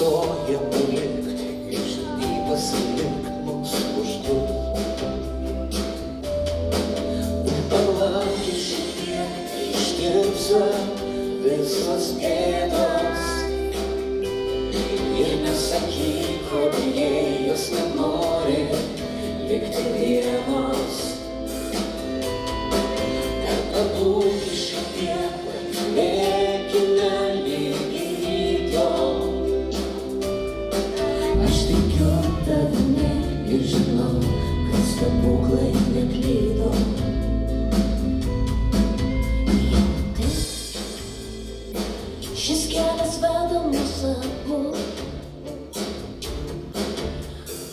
nustoja palikti ir žinai pasilikt mūsų už durų. Palauk šiek tiek, ištirpsta visos bėdos ir nesakyk, ko bijai, jos nenori likti vienos. Per pabūti šiek tiek, patylėkime lygi ryto. Aš tikiu tavimi ir žinau, kad stebuklai neklydo. Šis kelias veda mus abu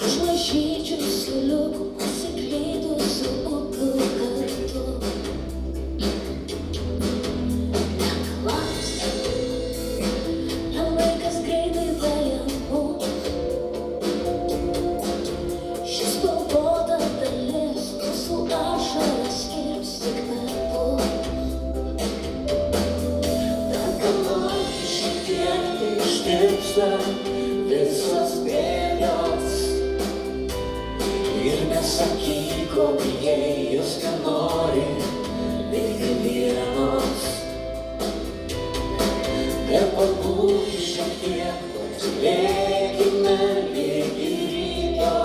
už mažyčių suoliukų pasiklydusių upių kartu. Neklausk, laikas greitai veja mus. Šis spalvota dalis mūsų ašaras skirs tik perpus. Ištirpsta visos bėdos ir nesakyk, ko bijai, jos nenori likti vienos. Nepabūti šiek tiek, patylėkime lygi ryto.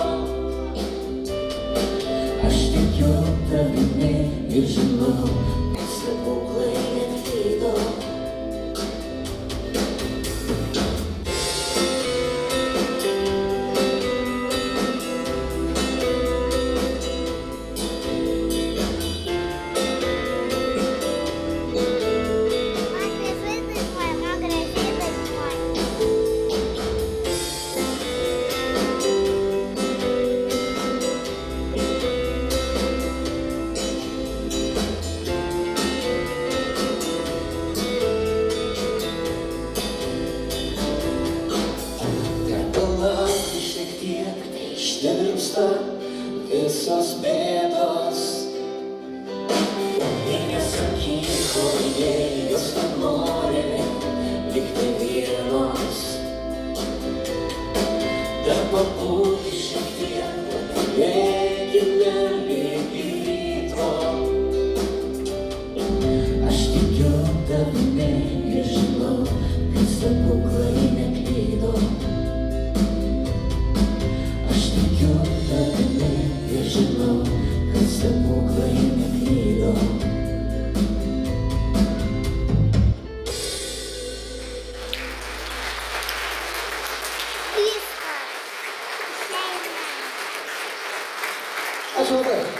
Aš tikiu tavimi ir žinau, kad stebuklai neklydo. Ištirpsta visos bėdos ir nesakyk, ko bijai, jos nenori likti vienos. Dar pabūti šiek tiek, patylėkime lygi ryto. Aš tikiu tavimi ir žinau, kad stebuklai neklydo. Žinau, kad stebuklai neklydo. Ačiū labai.